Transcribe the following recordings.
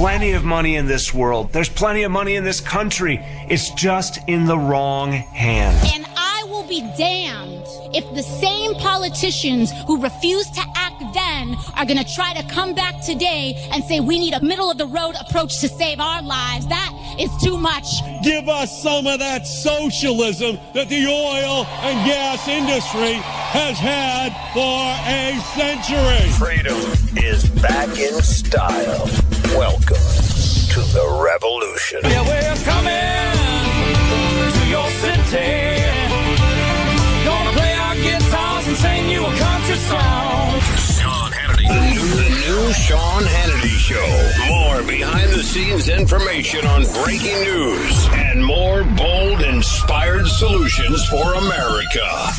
plenty of money in this world. There's plenty of money in this country. It's just in the wrong hands. And I will be damned if the same politicians who refuse to act then are going to try to come back today and say we need a middle-of-the-road approach to save our lives. That is too much. Give us some of that socialism that the oil and gas industry has had for a century. Freedom is back in style. Welcome to the revolution. Yeah, we're coming to your city. Gonna play our guitars and sing you a country song. Sean Hannity. The new Sean Hannity Show. More behind-the-scenes information on breaking news and more bold, inspired solutions for America.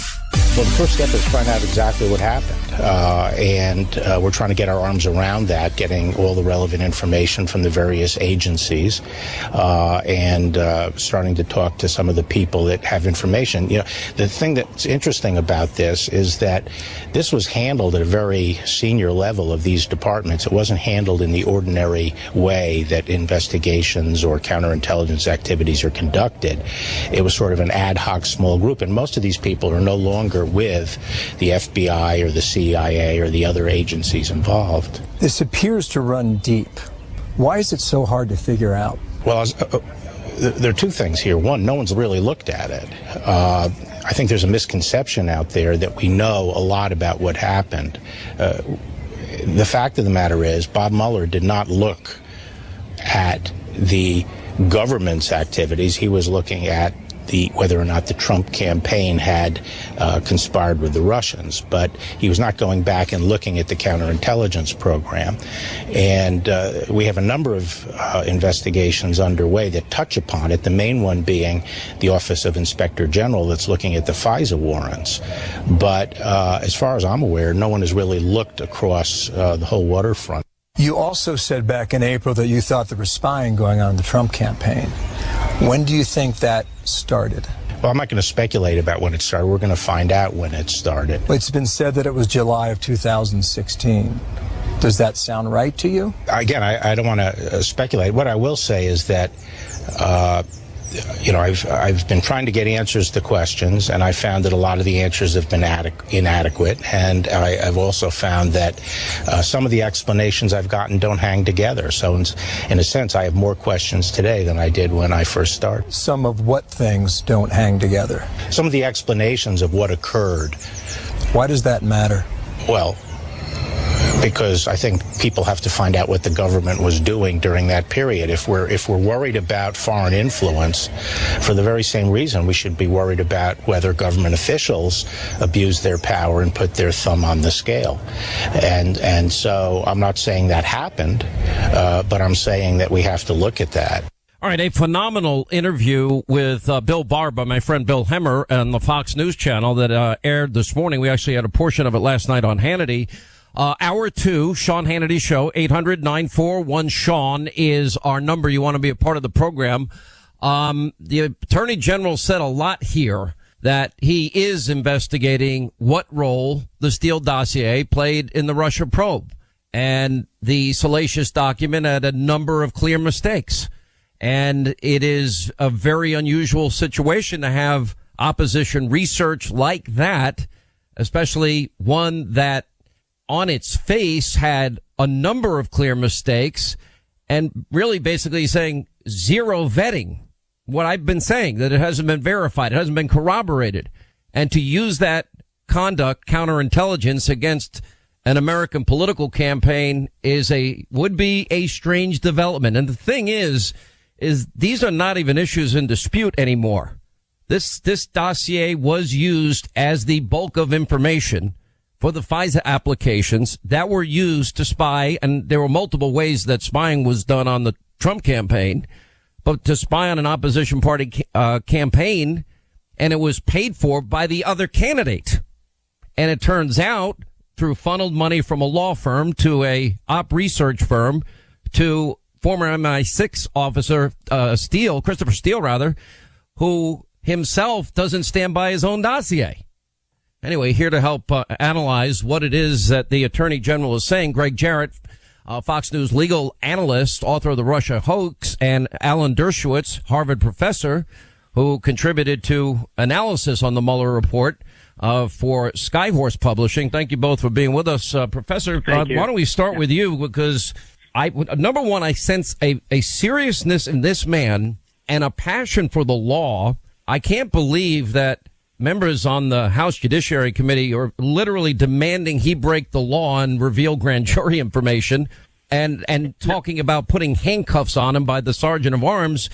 Well, the first step is finding out exactly what happened. And we're trying to get our arms around that, getting all the relevant information from the various agencies, and starting to talk to some of the people that have information. You know, the thing that's interesting about this is that this was handled at a very senior level of these departments. It wasn't handled in the ordinary way that investigations or counterintelligence activities are conducted. It was sort of an ad hoc small group, and most of these people are no longer with the FBI or the CIA or the other agencies involved. This appears to run deep. Why is it so hard to figure out? Well, there are two things here. One, no one's really looked at it. I think there's a misconception out there that we know a lot about what happened. The fact of the matter is, Bob Mueller did not look at the government's activities. He was looking at whether or not the Trump campaign had conspired with the Russians, but he was not going back and looking at the counterintelligence program. And we have a number of investigations underway that touch upon it, the main one being the Office of Inspector General that's looking at the FISA warrants. But as far as I'm aware, no one has really looked across the whole waterfront. You also said back in April that you thought there was spying going on in the Trump campaign. When do you think that started? Well, I'm not going to speculate about when it started. We're going to find out when it started. It's been said that it was July of 2016. Does that sound right to you? Again, I don't want to speculate. What I will say is that I've been trying to get answers to questions, and I found that a lot of the answers have been inadequate. And I've also found that some of the explanations I've gotten don't hang together. So in a sense, I have more questions today than I did when I first started. Some of what things don't hang together? Some of the explanations of what occurred. Why does that matter? Well, because I think people have to find out what the government was doing during that period. If we're worried about foreign influence, for the very same reason, we should be worried about whether government officials abused their power and put their thumb on the scale. And so I'm not saying that happened, but I'm saying that we have to look at that. All right, a phenomenal interview with Bill Barr by my friend Bill Hemmer on the Fox News channel that aired this morning. We actually had a portion of it last night on Hannity. Hour 2, Sean Hannity Show, 800-941-SEAN is our number. You want to be a part of the program. The Attorney General said a lot here, that he is investigating what role the Steele dossier played in the Russia probe. And the salacious document had a number of clear mistakes. And it is a very unusual situation to have opposition research like that, especially one that on its face had a number of clear mistakes and really basically saying zero vetting. What I've been saying, that it hasn't been verified, it hasn't been corroborated. And to use that conduct, counterintelligence, against an American political campaign would be a strange development. And the thing is these are not even issues in dispute anymore. This dossier was used as the bulk of information for the FISA applications that were used to spy, and there were multiple ways that spying was done on the Trump campaign, but to spy on an opposition party campaign, and it was paid for by the other candidate. And it turns out, through funneled money from a law firm to a op research firm to former MI6 officer Christopher Steele, who himself doesn't stand by his own dossier. Anyway, here to help analyze what it is that the Attorney General is saying, Greg Jarret, Fox News legal analyst, author of The Russia Hoax, and Alan Dershowitz, Harvard professor, who contributed to analysis on the Mueller report for Skyhorse Publishing. Thank you both for being with us. Professor, why don't we start with you? Because number one, I sense a seriousness in this man and a passion for the law. I can't believe that members on the House Judiciary Committee are literally demanding he break the law and reveal grand jury information and talking about putting handcuffs on him by the sergeant of arms.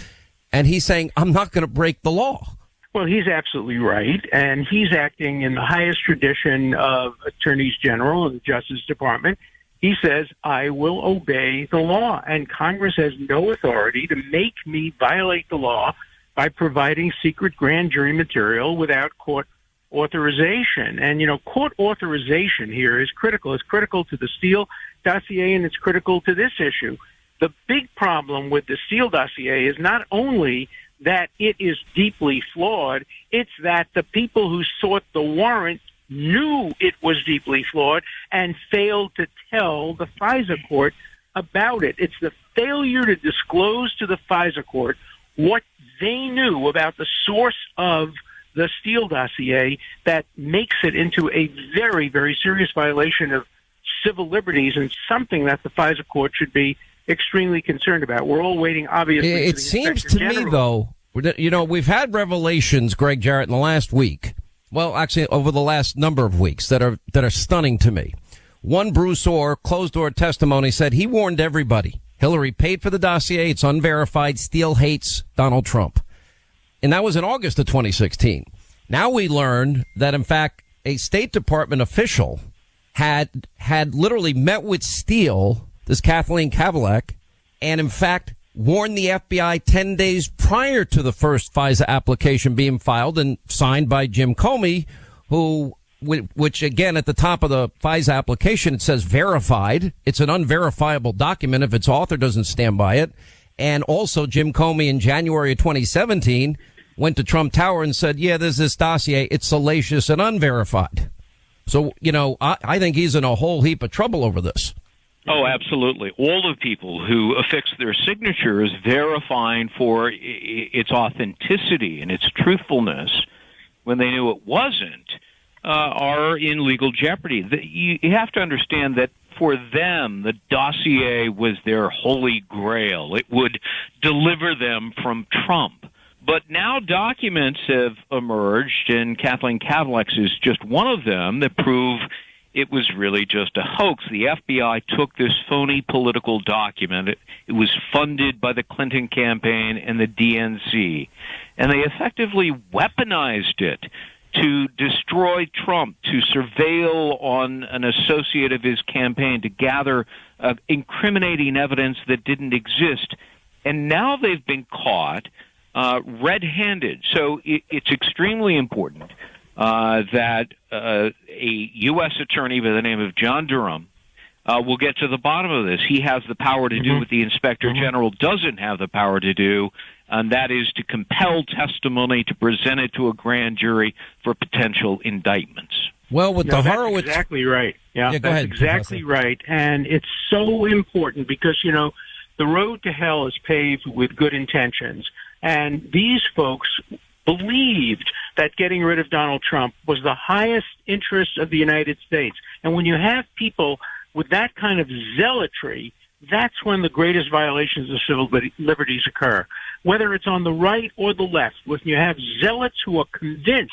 And he's saying, I'm not going to break the law. Well, he's absolutely right. And he's acting in the highest tradition of attorneys general and the Justice Department. He says, I will obey the law. And Congress has no authority to make me violate the law by providing secret grand jury material without court authorization. And, court authorization here is critical. It's critical to the Steele dossier, and it's critical to this issue. The big problem with the Steele dossier is not only that it is deeply flawed, it's that the people who sought the warrant knew it was deeply flawed and failed to tell the FISA court about it. It's the failure to disclose to the FISA court what they knew about the source of the Steele dossier that makes it into a very, very serious violation of civil liberties and something that the FISA court should be extremely concerned about. We're all waiting, obviously. It seems to me, though, we've had revelations, Greg Jarrett, in the last week. Well, actually, over the last number of weeks that are stunning to me. One Bruce Orr closed-door testimony said he warned everybody. Hillary paid for the dossier. It's unverified. Steele hates Donald Trump. And that was in August of 2016. Now we learned that, in fact, a State Department official had literally met with Steele, this Kathleen Kavalek, and in fact warned the FBI 10 days prior to the first FISA application being filed and signed by Jim Comey, which again, at the top of the FISA application, it says verified. It's an unverifiable document if its author doesn't stand by it. And also Jim Comey in January of 2017 went to Trump Tower and said, yeah, there's this dossier. It's salacious and unverified. So, I think he's in a whole heap of trouble over this. Oh, absolutely. All the people who affix their signatures verifying for its authenticity and its truthfulness when they knew it wasn't are in legal jeopardy. You have to understand that for them, the dossier was their holy grail. It would deliver them from Trump. But now documents have emerged, and Kathleen Kavalek's is just one of them, that prove it was really just a hoax. The FBI took this phony political document. It was funded by the Clinton campaign and the DNC, and they effectively weaponized it to destroy Trump, to surveil on an associate of his campaign, to gather incriminating evidence that didn't exist. And now they've been caught red-handed. So it's extremely important that a U.S. attorney by the name of John Durham will get to the bottom of this. He has the power to do what the Inspector General doesn't have the power to do, and that is to compel testimony, to present it to a grand jury for potential indictments. Well, with the Horowitz... That's exactly right. Yeah, go that's ahead, exactly Professor. right. And it's so important because, the road to hell is paved with good intentions. And these folks believed that getting rid of Donald Trump was the highest interest of the United States. And when you have people with that kind of zealotry, that's when the greatest violations of civil liberties occur. Whether it's on the right or the left, when you have zealots who are convinced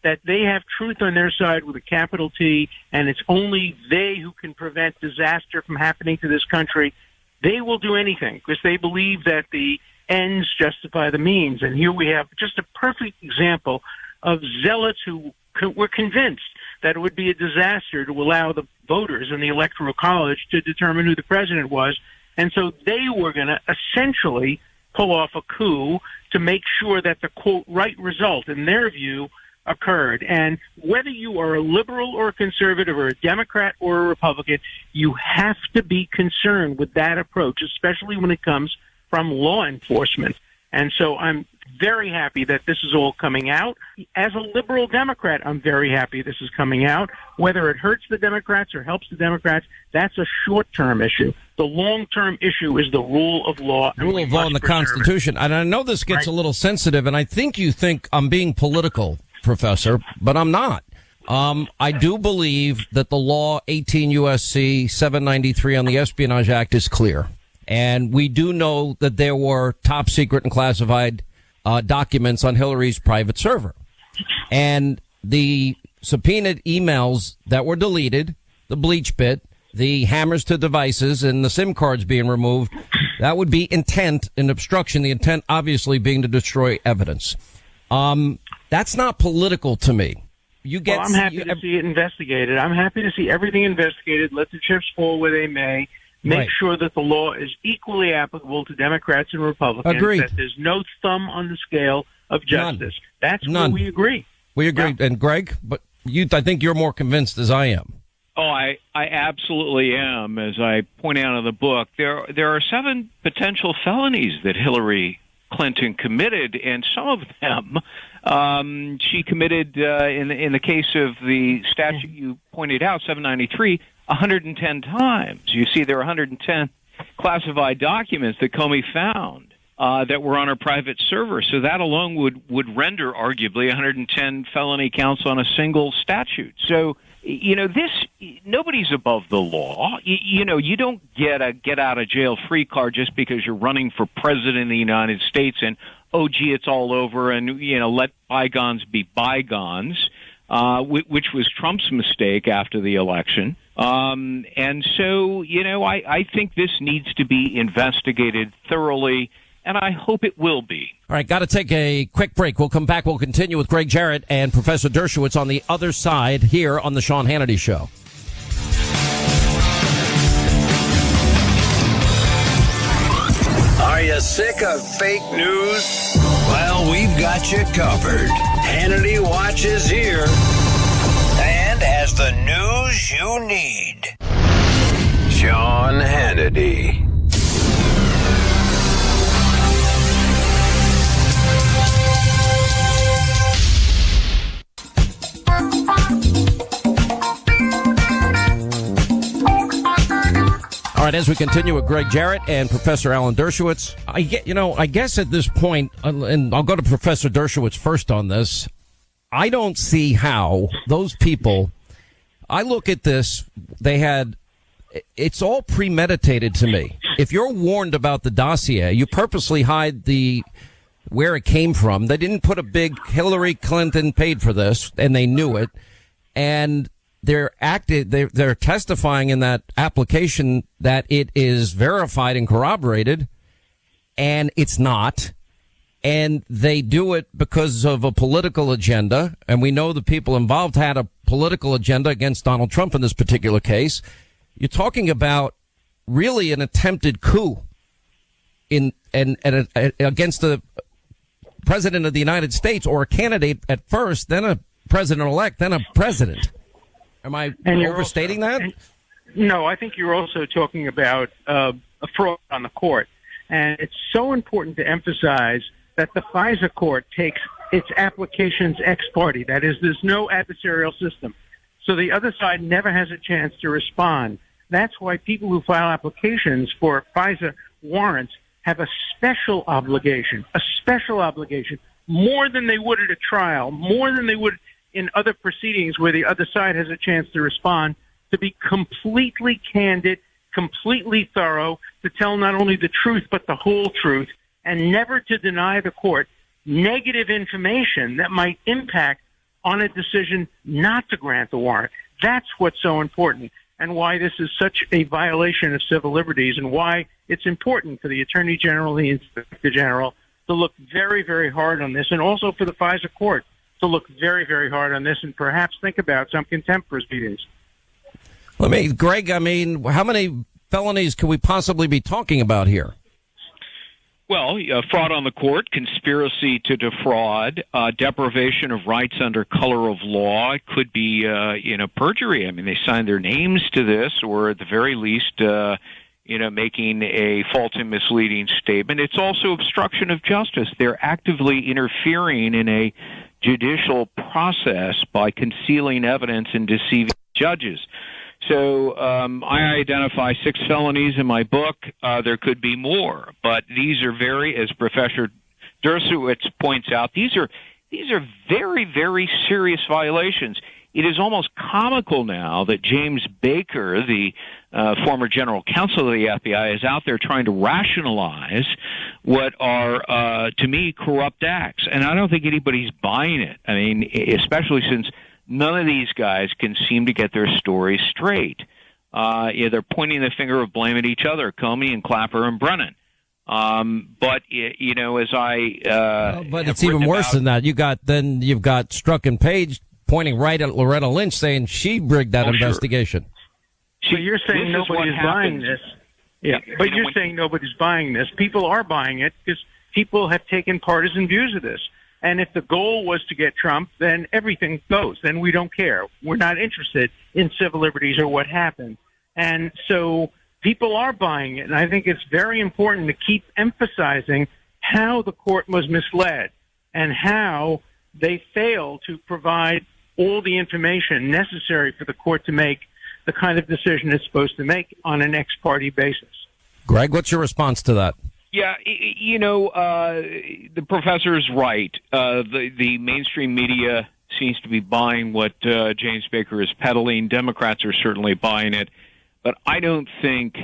that they have truth on their side with a capital T, and it's only they who can prevent disaster from happening to this country, they will do anything because they believe that the ends justify the means. And here we have just a perfect example of zealots who were convinced that it would be a disaster to allow the voters in the Electoral College to determine who the president was. And so they were going to essentially pull off a coup to make sure that the, quote, right result, in their view, occurred. And whether you are a liberal or a conservative or a Democrat or a Republican, you have to be concerned with that approach, especially when it comes from law enforcement. And so I'm very happy that this is all coming out. As a liberal Democrat, I'm very happy this is coming out. Whether it hurts the Democrats or helps the Democrats, that's a short-term issue. The long-term issue is the rule of law. Rule of law and the Constitution. And I know this gets a little sensitive, and I think you think I'm being political, Professor, but I'm not. I do believe that the law 18 U.S.C. 793 on the Espionage Act is clear. And we do know that there were top secret and classified documents on Hillary's private server. And the subpoenaed emails that were deleted, the bleach bit, the hammers to devices, and the SIM cards being removed, that would be intent and obstruction, the intent obviously being to destroy evidence. That's not political to me. Well, I'm happy to see it investigated. I'm happy to see everything investigated. Let the chips fall where they may. Make sure that the law is equally applicable to Democrats and Republicans. Agreed. That there's no thumb on the scale of justice. That's None. where we agree. We agree. Yeah. And Greg, but I think you're more convinced as I am. Oh, I absolutely am. As I point out in the book, there are 7 potential felonies that Hillary Clinton committed, and some of them she committed in the case of the statute you pointed out, 793, 110 times. You see, there are 110 classified documents that Comey found that were on her private server. So that alone would render arguably 110 felony counts on a single statute. So, nobody's above the law. You don't get a get out of jail free card just because you're running for president of the United States and, oh, gee, it's all over and, let bygones be bygones, which was Trump's mistake after the election. And so, I think this needs to be investigated thoroughly, and I hope it will be. All right, got to take a quick break. We'll come back. We'll continue with Greg Jarret and Professor Dershowitz on the other side here on the Sean Hannity Show. Are you sick of fake news? Well, we've got you covered. Hannity watches here and has the news you need. Sean Hannity. All right, as we continue with Greg Jarret and Professor Alan Dershowitz, I guess at this point, and I'll go to Professor Dershowitz first on this, I don't see how those people, I look at this, it's all premeditated to me. If you're warned about the dossier, you purposely hide where it came from. They didn't put a big Hillary Clinton paid for this, and they knew it, and they're testifying in that application that it is verified and corroborated, and it's not. And they do it because of a political agenda. And we know the people involved had a political agenda against Donald Trump in this particular case. You're talking about really an attempted coup against the president of the United States, or a candidate at first, then a president-elect, then a president. Am I overstating that? No, I think you're also talking about a fraud on the court. And it's so important to emphasize that the FISA court takes its applications ex parte. That is, there's no adversarial system. So the other side never has a chance to respond. That's why people who file applications for FISA warrants have a special obligation, more than they would at a trial, more than they would in other proceedings where the other side has a chance to respond, to be completely candid, completely thorough, to tell not only the truth but the whole truth, and never to deny the court negative information that might impact on a decision not to grant the warrant. That's what's so important, and why this is such a violation of civil liberties, and why it's important for the Attorney General and the Inspector General to look very, very hard on this, and also for the FISA court to look very, very hard on this, and perhaps think about some contempt proceedings. Greg, how many felonies could we possibly be talking about here? Well, fraud on the court, conspiracy to defraud, deprivation of rights under color of law. It could be, perjury. I mean, they signed their names to this, or at the very least, making a false and misleading statement. It's also obstruction of justice. They're actively interfering in a judicial process by concealing evidence and deceiving judges. So I identify 6 felonies in my book. There could be more, but these are as Professor Dershowitz points out, these are very, very serious violations. It is almost comical now that James Baker, the former general counsel of the FBI, is out there trying to rationalize what are, to me, corrupt acts. And I don't think anybody's buying it. I mean, especially since none of these guys can seem to get their stories straight. They're pointing the finger of blame at each other, Comey and Clapper and Brennan. But as I but it's even worse than that. You've got Strzok and Page pointing right at Loretta Lynch, saying she rigged that investigation. So you're saying nobody's buying this? Yeah, but you're saying nobody's buying this. People are buying it because people have taken partisan views of this. And if the goal was to get Trump, then everything goes. Then we don't care. We're not interested in civil liberties or what happened. And so people are buying it. And I think it's very important to keep emphasizing how the court was misled and how they failed to provide all the information necessary for the court to make the kind of decision it's supposed to make on an ex-party basis. Greg, what's your response to that? Yeah, the professor is right. The mainstream media seems to be buying what James Baker is peddling. Democrats are certainly buying it. But I don't think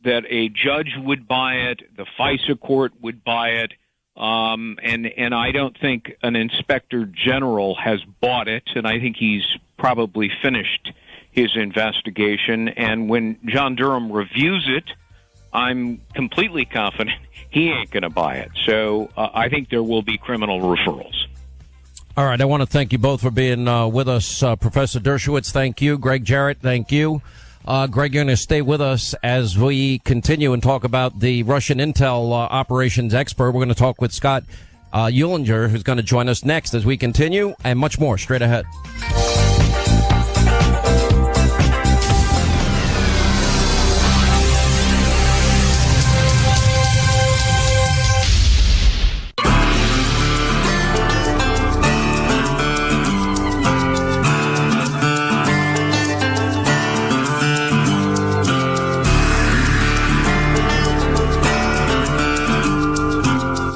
that a judge would buy it, the FISA court would buy it, and I don't think an inspector general has bought it, and I think he's probably finished his investigation. And when John Durham reviews it, I'm completely confident he ain't going to buy it. So I think there will be criminal referrals. All right. I want to thank you both for being with us. Professor Dershowitz, thank you. Greg Jarret, thank you. Greg, you're going to stay with us as we continue and talk about the Russian intel operations expert. We're going to talk with Scott Eulinger, who's going to join us next as we continue, and much more straight ahead.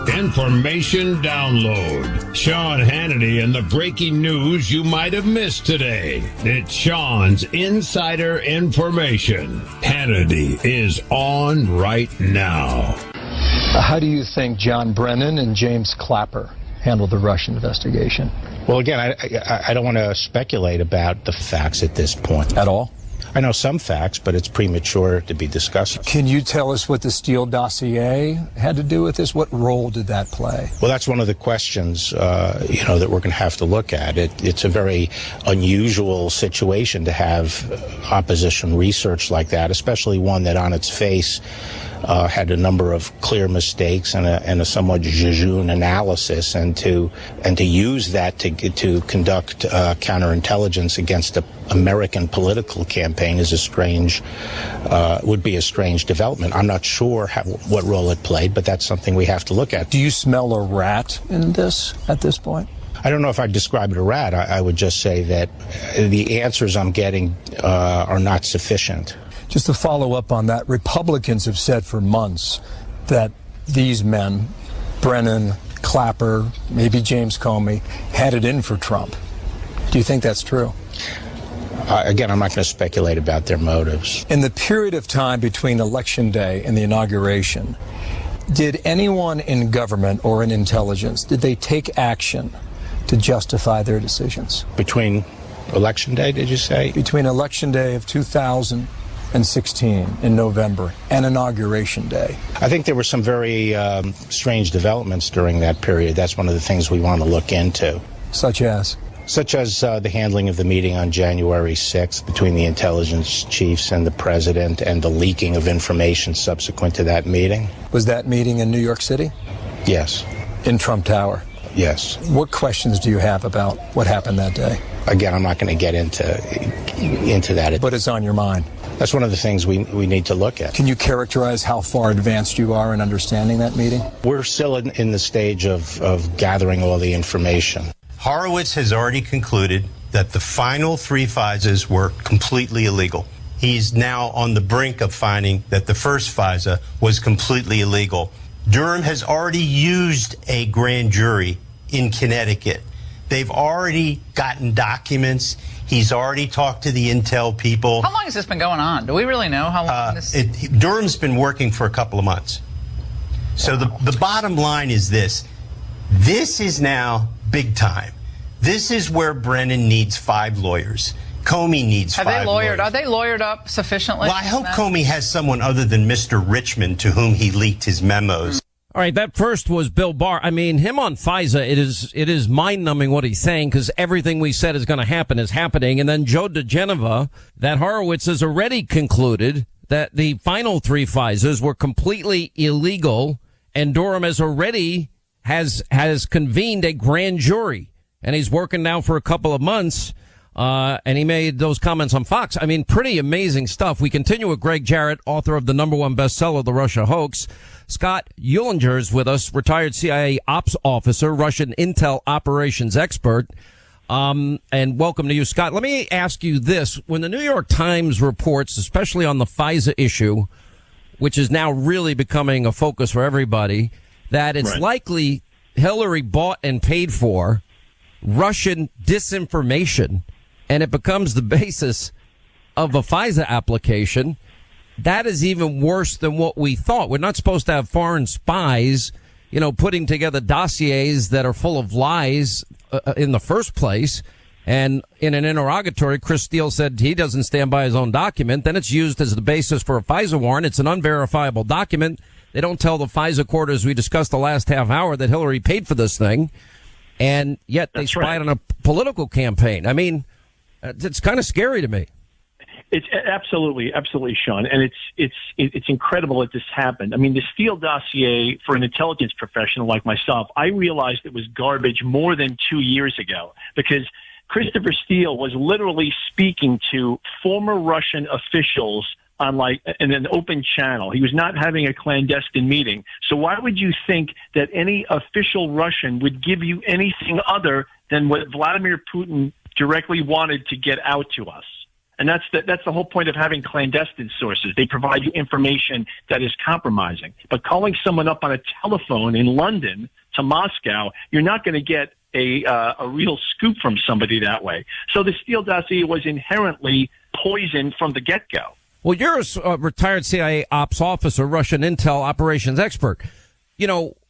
Information download. Sean Hannity and the breaking news you might have missed today. It's Sean's Insider Information. Hannity is on right now. How do you think John Brennan and James Clapper handled the Russian investigation? Well, again, I don't want to speculate about the facts at this point. At all? I know some facts, but it's premature to be discussed. Can you tell us what the Steele dossier had to do with this? What role did that play? Well, that's one of the questions, that we're going to have to look at. It's a very unusual situation to have opposition research like that, especially one that on its face had a number of clear mistakes and a somewhat jejune analysis, and to use that to conduct counterintelligence against an American political campaign is would be a strange development. I'm not sure what role it played, but that's something we have to look at. Do you smell a rat in this at this point? I don't know if I'd describe it a rat. I would just say that the answers I'm getting are not sufficient. Just to follow up on that, Republicans have said for months that these men, Brennan, Clapper, maybe James Comey, had it in for Trump. Do you think that's true? Again, I'm not going to speculate about their motives. In the period of time between Election Day and the inauguration, did anyone in government or in intelligence, did they take action to justify their decisions? Between Election Day, did you say? Between Election Day of 2016 in November and Inauguration Day. I think there were some very strange developments during that period. That's one of the things we want to look into. Such as? Such as the handling of the meeting on January 6th between the intelligence chiefs and the president, and the leaking of information subsequent to that meeting. Was that meeting in New York City? Yes. In Trump Tower? Yes. What questions do you have about what happened that day? Again, I'm not going to get into that. But it's on your mind? That's one of the things we need to look at. Can you characterize how far advanced you are in understanding that meeting? We're still in the stage of gathering all the information. Horowitz has already concluded that the final 3 FISAs were completely illegal. He's now on the brink of finding that the first FISA was completely illegal. Durham has already used a grand jury in Connecticut. They've already gotten documents. He's already talked to the intel people. How long has this been going on? Do we really know how long this? Durham's been working for a couple of months. So the bottom line is this. This is now big time. This is where Brennan needs 5 lawyers. Comey needs 5 lawyers. Are they lawyered up sufficiently? Well, I hope Comey has someone other than Mr. Richmond to whom he leaked his memos. All right, that first was Bill Barr. I mean, him on FISA, it is mind-numbing what he's saying, because everything we said is going to happen is happening. And then Joe DeGeneva, that Horowitz has already concluded that the final 3 FISAs were completely illegal, and Durham has already has convened a grand jury, and he's working now for a couple of months. And he made those comments on Fox. I mean, pretty amazing stuff. We continue with Greg Jarret, author of the #1 bestseller, The Russia Hoax. Scott Eulinger is with us, retired CIA ops officer, Russian intel operations expert. And welcome to you, Scott. Let me ask you this. When the New York Times reports, especially on the FISA issue, which is now really becoming a focus for everybody, that it's likely Hillary bought and paid for Russian disinformation, and it becomes the basis of a FISA application, that is even worse than what we thought. We're not supposed to have foreign spies, putting together dossiers that are full of lies in the first place. And in an interrogatory, Chris Steele said he doesn't stand by his own document. Then it's used as the basis for a FISA warrant. It's an unverifiable document. They don't tell the FISA court, as we discussed the last half hour, that Hillary paid for this thing. And yet they spied on a political campaign. I mean, it's kind of scary to me. It's absolutely, Sean, and it's incredible that this happened. I mean, the Steele dossier, for an intelligence professional like myself, I realized it was garbage more than 2 years ago, because Christopher Steele was literally speaking to former Russian officials on in an open channel. He was not having a clandestine meeting. So why would you think that any official Russian would give you anything other than what Vladimir Putin directly wanted to get out to us? And that's the whole point of having clandestine sources. They provide you information that is compromising. But calling someone up on a telephone in London to Moscow, you're not going to get a real scoop from somebody that way. So the Steele dossier was inherently poisoned from the get-go. Well, you're a retired CIA ops officer, Russian intel operations expert.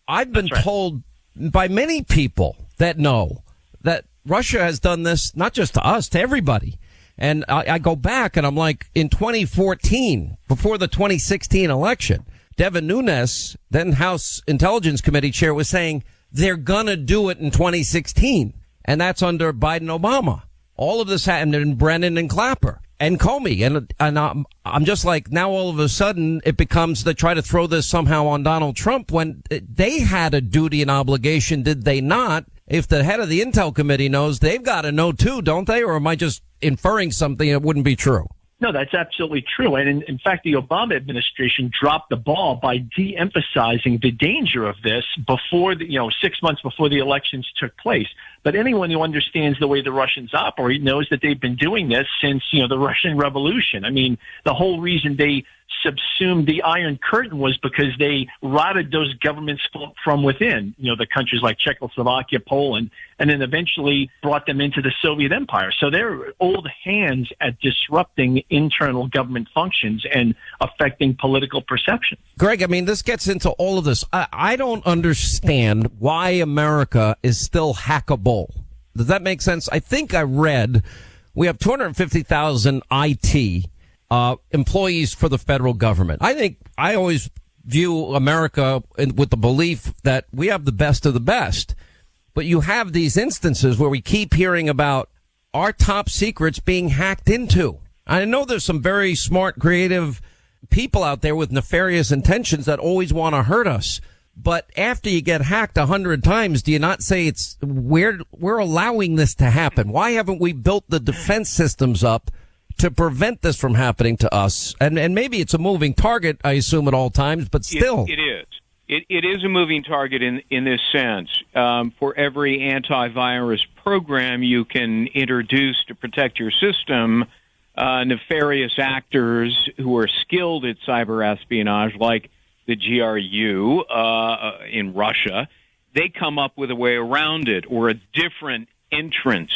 I've been told by many people that know that Russia has done this, not just to us, to everybody. And I go back and I'm like, in 2014, before the 2016 election, Devin Nunes, then House Intelligence Committee chair, was saying they're going to do it in 2016. And that's under Biden Obama. All of this happened in Brennan and Clapper and Comey. And I'm just like, now all of a sudden it becomes they try to throw this somehow on Donald Trump when they had a duty and obligation, did they not? If the head of the Intel Committee knows, they've got to know too, don't they? Or am I just inferring something that wouldn't be true? No, that's absolutely true. And in fact, the Obama administration dropped the ball by de-emphasizing the danger of this before 6 months before the elections took place. But anyone who understands the way the Russians operate knows that they've been doing this since, the Russian Revolution. I mean, the whole reason they subsumed the Iron Curtain was because they rotted those governments from within, the countries like Czechoslovakia, Poland, and then eventually brought them into the Soviet Empire. So they're old hands at disrupting internal government functions and affecting political perception. Greg, I mean, this gets into all of this. I don't understand why America is still hackable. Does that make sense? I think I read we have 250,000 IT employees for the federal government. I always view America with the belief that we have the best of the best. But you have these instances where we keep hearing about our top secrets being hacked into. I know there's some very smart, creative people out there with nefarious intentions that always want to hurt us. But after you get hacked 100 times, do you not say we're allowing this to happen? Why haven't we built the defense systems up to prevent this from happening to us? And maybe it's a moving target, I assume, at all times, but still. It is. It is a moving target in this sense. For every antivirus program you can introduce to protect your system, nefarious actors who are skilled at cyber espionage, like the GRU in Russia, they come up with a way around it or a different entrance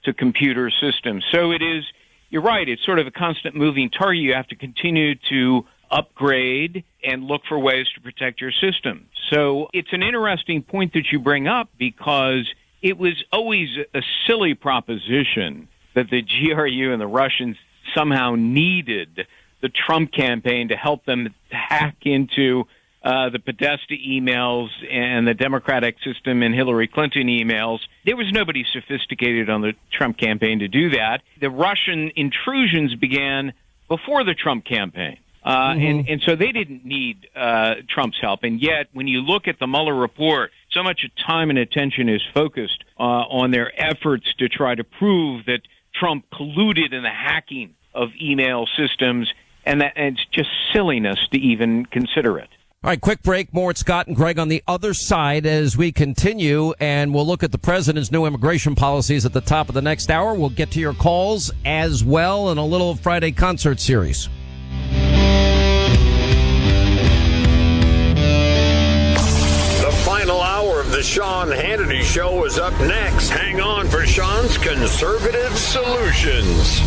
to computer systems. So it is, you're right, it's sort of a constant moving target. You have to continue to upgrade and look for ways to protect your system. So it's an interesting point that you bring up, because it was always a silly proposition that the GRU and the Russians somehow needed the Trump campaign to help them hack into the Podesta emails and the Democratic system and Hillary Clinton emails. There was nobody sophisticated on the Trump campaign to do that. The Russian intrusions began before the Trump campaign. And so they didn't need Trump's help. And yet, when you look at the Mueller report, so much time and attention is focused on their efforts to try to prove that Trump colluded in the hacking of email systems, and it's just silliness to even consider it. All right, quick break. More at Scott and Greg on the other side as we continue, and we'll look at the president's new immigration policies at the top of the next hour. We'll get to your calls as well in a little Friday concert series. The final hour of the Sean Hannity Show is up next. Hang on for Sean's Conservative Solutions.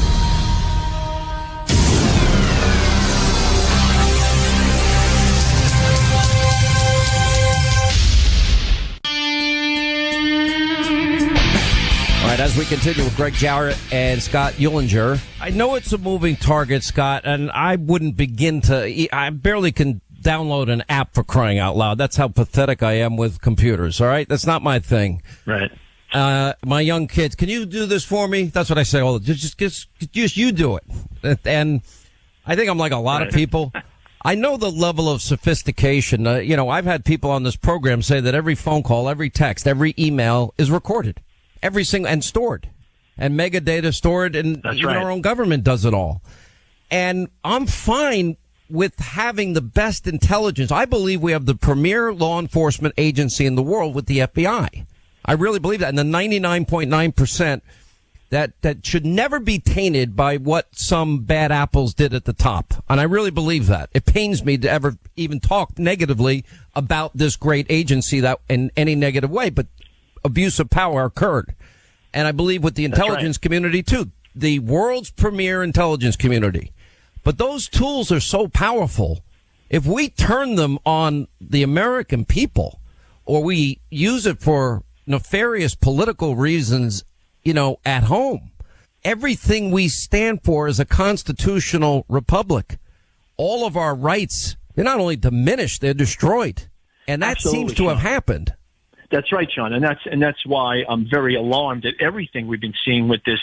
All right, as we continue with Greg Jarret and Scott Uhlinger, I know it's a moving target, Scott, and I wouldn't begin to, I barely can download an app, for crying out loud. That's how pathetic I am with computers, all right? That's not my thing. Right. My young kids, can you do this for me? That's what I say all the time. Just you do it. And I think I'm like a lot of people. I know the level of sophistication. I've had people on this program say that every phone call, every text, every email is recorded. Every single, and stored, and mega data stored, and even our own government does it all. And I'm fine with having the best intelligence. I believe we have the premier law enforcement agency in the world with the FBI. I really believe that. And the 99.9% that should never be tainted by what some bad apples did at the top. And I really believe that. It pains me to ever even talk negatively about this great agency that in any negative way, but abuse of power occurred. And I believe with the intelligence community too, the world's premier intelligence community. But those tools are so powerful. If we turn them on the American people, or we use it for nefarious political reasons, at home, everything we stand for is a constitutional republic. All of our rights, they're not only diminished, they're destroyed. And that seems to have happened. That's right, Sean, and that's why I'm very alarmed at everything we've been seeing with this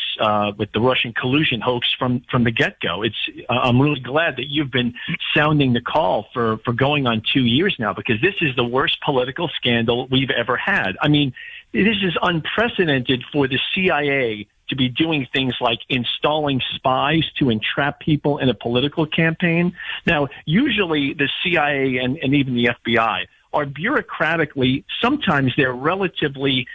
with the Russian collusion hoax from the get-go. I'm really glad that you've been sounding the call for going on 2 years now, because this is the worst political scandal we've ever had. I mean, this is unprecedented for the CIA to be doing things like installing spies to entrap people in a political campaign. Now, usually the CIA and even the FBI are bureaucratically, sometimes they're relatively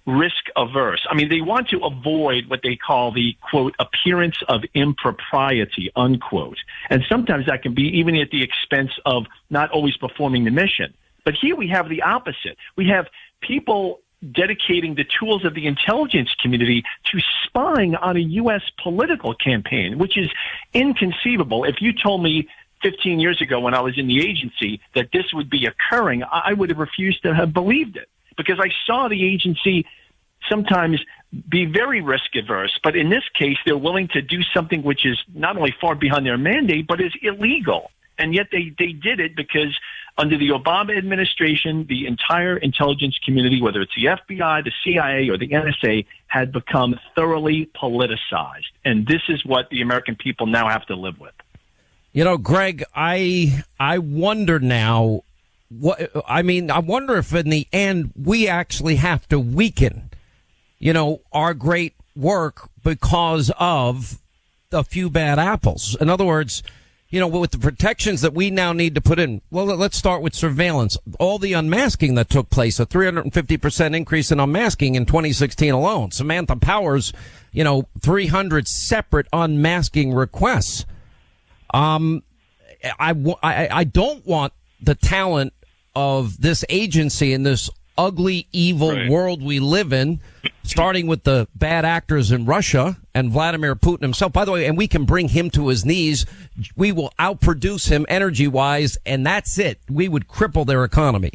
risk averse. I mean, they want to avoid what they call the, quote, appearance of impropriety, unquote. And sometimes that can be even at the expense of not always performing the mission. But here we have the opposite. We have people dedicating the tools of the intelligence community to spying on a U.S. political campaign, which is inconceivable. If you told me 15 years ago when I was in the agency that this would be occurring, I would have refused to have believed it, because I saw the agency sometimes be very risk averse. But in this case, they're willing to do something which is not only far beyond their mandate, but is illegal. And yet they did it because under the Obama administration, the entire intelligence community, whether it's the FBI, the CIA, or the NSA, had become thoroughly politicized. And this is what the American people now have to live with. Greg, I wonder now, I wonder if in the end we actually have to weaken, our great work because of a few bad apples. In other words, with the protections that we now need to put in, well, let's start with surveillance. All the unmasking that took place, a 350% increase in unmasking in 2016 alone. Samantha Powers, 300 separate unmasking requests. I don't want the talent of this agency in this ugly, evil world we live in, starting with the bad actors in Russia and Vladimir Putin himself. By the way, and we can bring him to his knees. We will outproduce him energy-wise, and that's it. We would cripple their economy.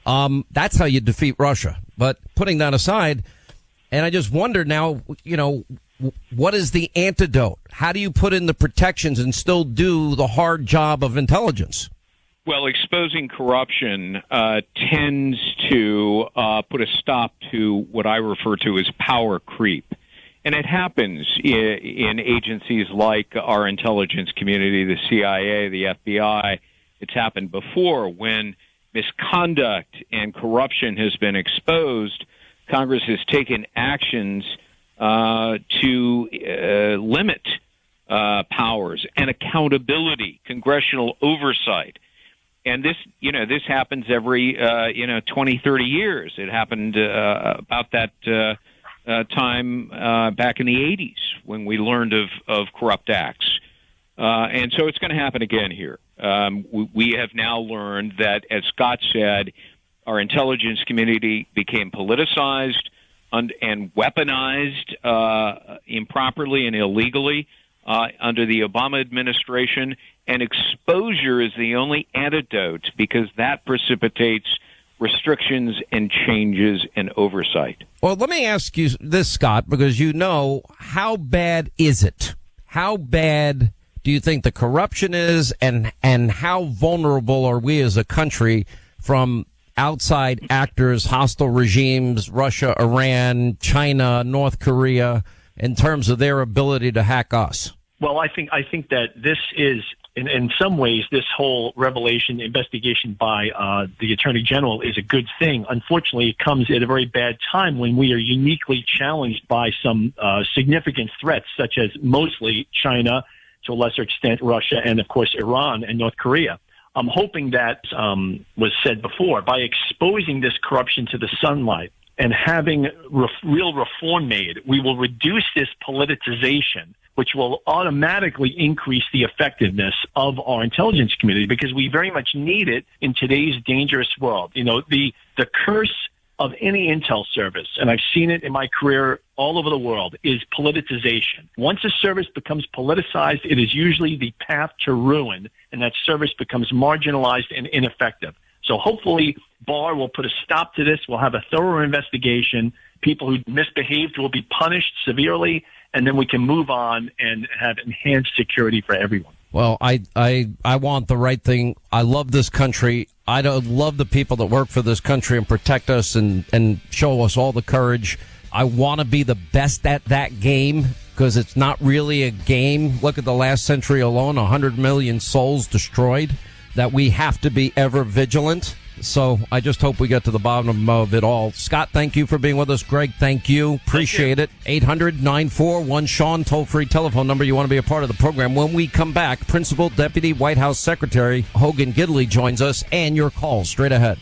That's how you defeat Russia. But putting that aside, and I just wonder now, what is the antidote? How do you put in the protections and still do the hard job of intelligence? Well, exposing corruption tends to put a stop to what I refer to as power creep. And it happens in agencies like our intelligence community, the CIA, the FBI. It's happened before when misconduct and corruption has been exposed. Congress has taken actions to limit powers and accountability, congressional oversight. And this happens every, 20, 30 years. It happened about that time back in the 80s when we learned of corrupt acts. And so it's going to happen again here. We have now learned that, as Scott said, our intelligence community became politicized and weaponized improperly and illegally under the Obama administration. And exposure is the only antidote because that precipitates restrictions and changes and oversight. Well, let me ask you this, Scott, because how bad is it? How bad do you think the corruption is, and how vulnerable are we as a country from outside actors, hostile regimes, Russia, Iran, China, North Korea, in terms of their ability to hack us? Well, I think that this is, in some ways, this whole investigation by the Attorney General is a good thing. Unfortunately, it comes at a very bad time when we are uniquely challenged by some significant threats, such as mostly China, to a lesser extent Russia, and of course Iran and North Korea. I'm hoping that was said before, by exposing this corruption to the sunlight and having real reform made, we will reduce this politicization, which will automatically increase the effectiveness of our intelligence community, because we very much need it in today's dangerous world. The curse of any intel service, and I've seen it in my career all over the world, is politicization. Once a service becomes politicized, it is usually the path to ruin, and that service becomes marginalized and ineffective. So hopefully Barr will put a stop to this. We'll have a thorough investigation. People who misbehaved will be punished severely, and then we can move on and have enhanced security for everyone. Well, I want the right thing. I love this country. I love the people that work for this country and protect us and show us all the courage. I want to be the best at that game, because it's not really a game. Look at the last century alone, 100 million souls destroyed, that we have to be ever vigilant. So I just hope we get to the bottom of it all. Scott, thank you for being with us. Greg, thank you. Appreciate it. 800-941-SEAN, toll-free telephone number. You want to be a part of the program. When we come back, Principal Deputy White House Secretary Hogan Gidley joins us, and your calls straight ahead.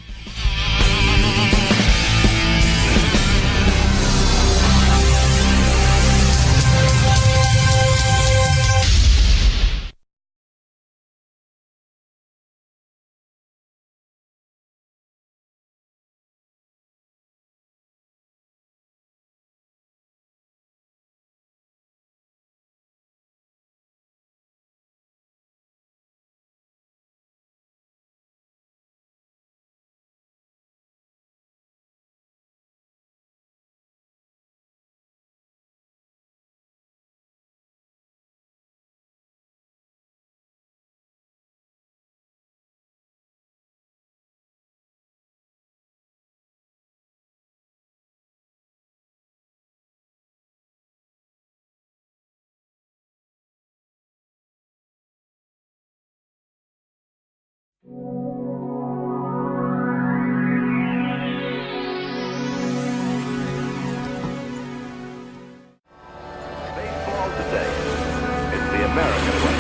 American way.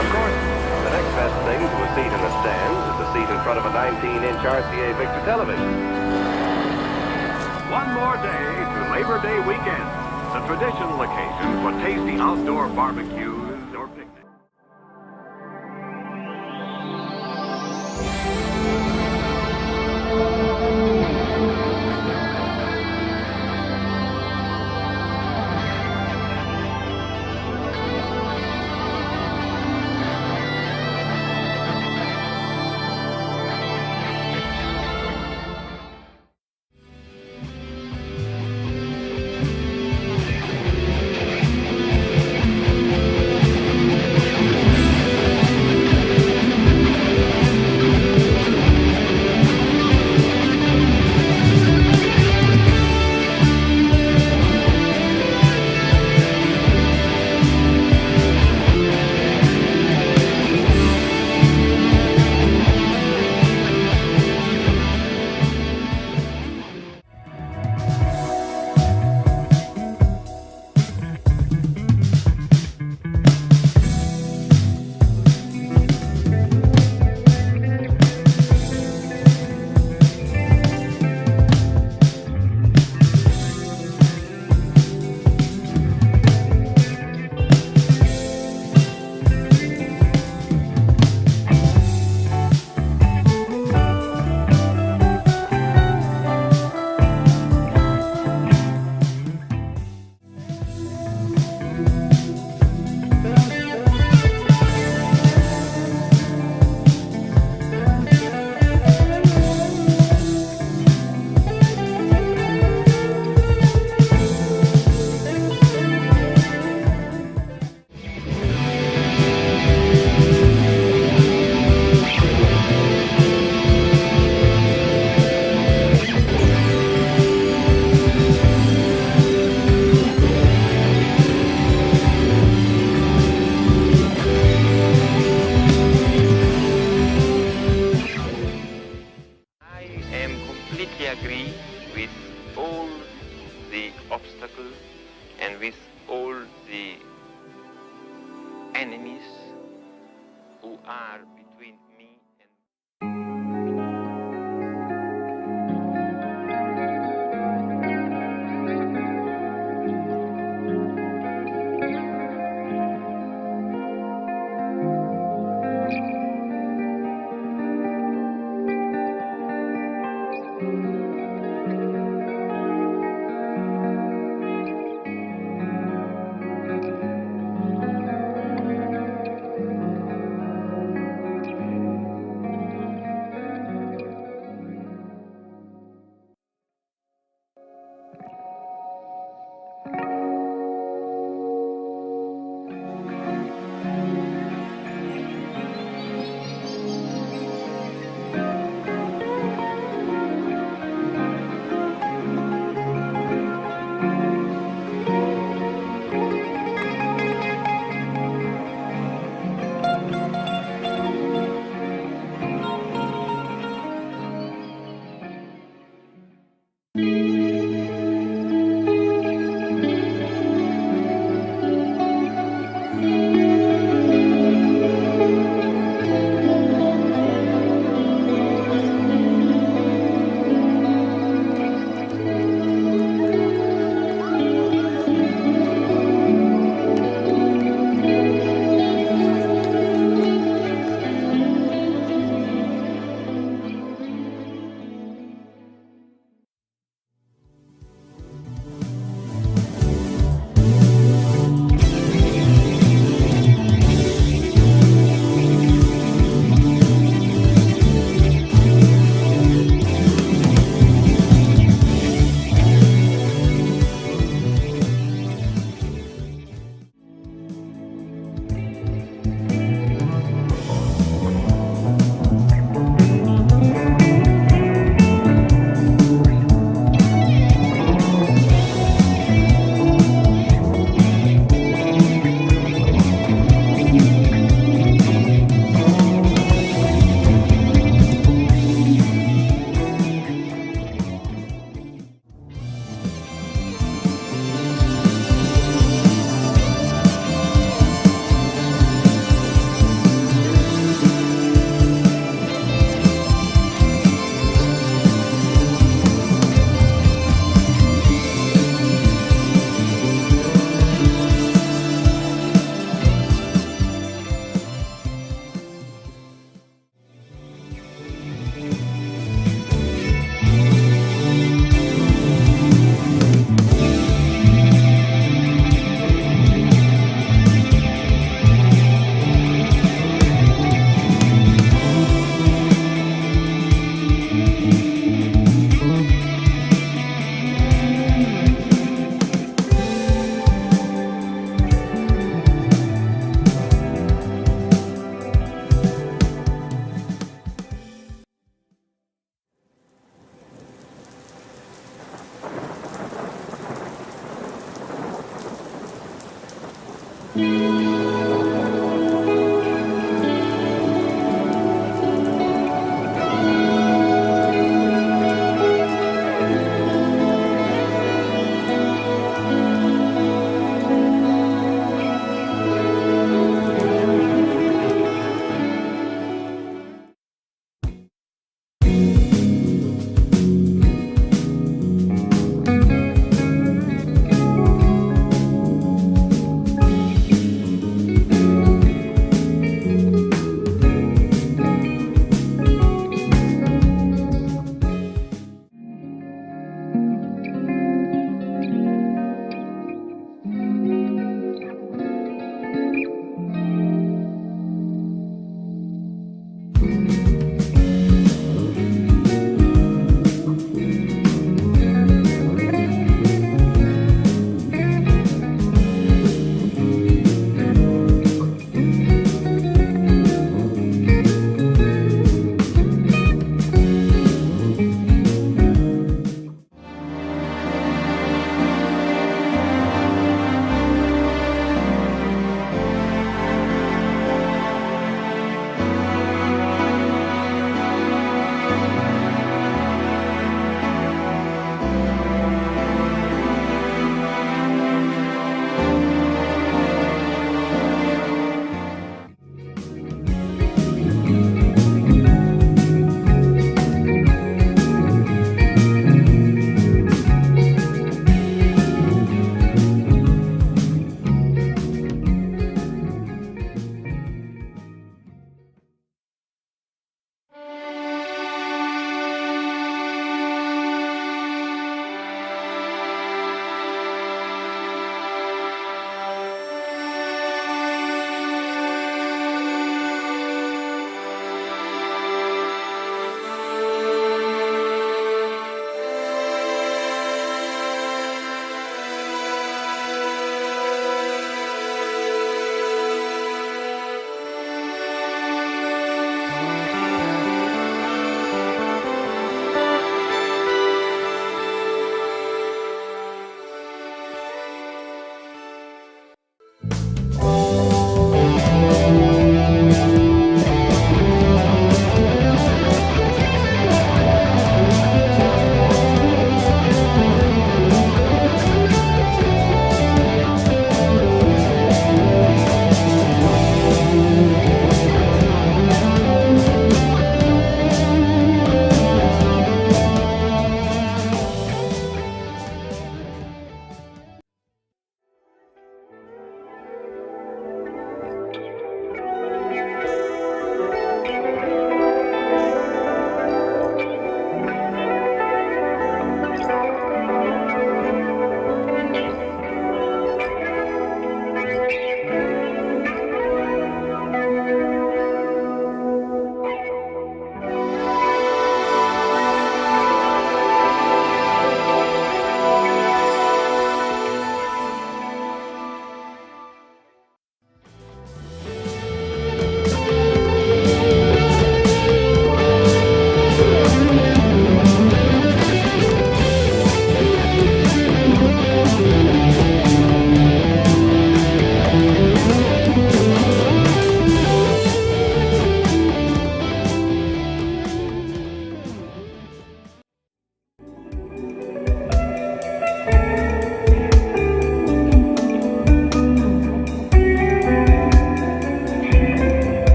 Of course, the next best thing to a seat in the stands is a seat in front of a 19-inch RCA Victor television. One more day to Labor Day weekend, the traditional occasion for tasty outdoor barbecues or picnics. agree with all the obstacles and with all the enemies who are between me and...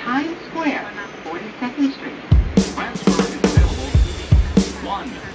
Times Square, 42nd Street. Transfer is available. 1,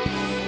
Street.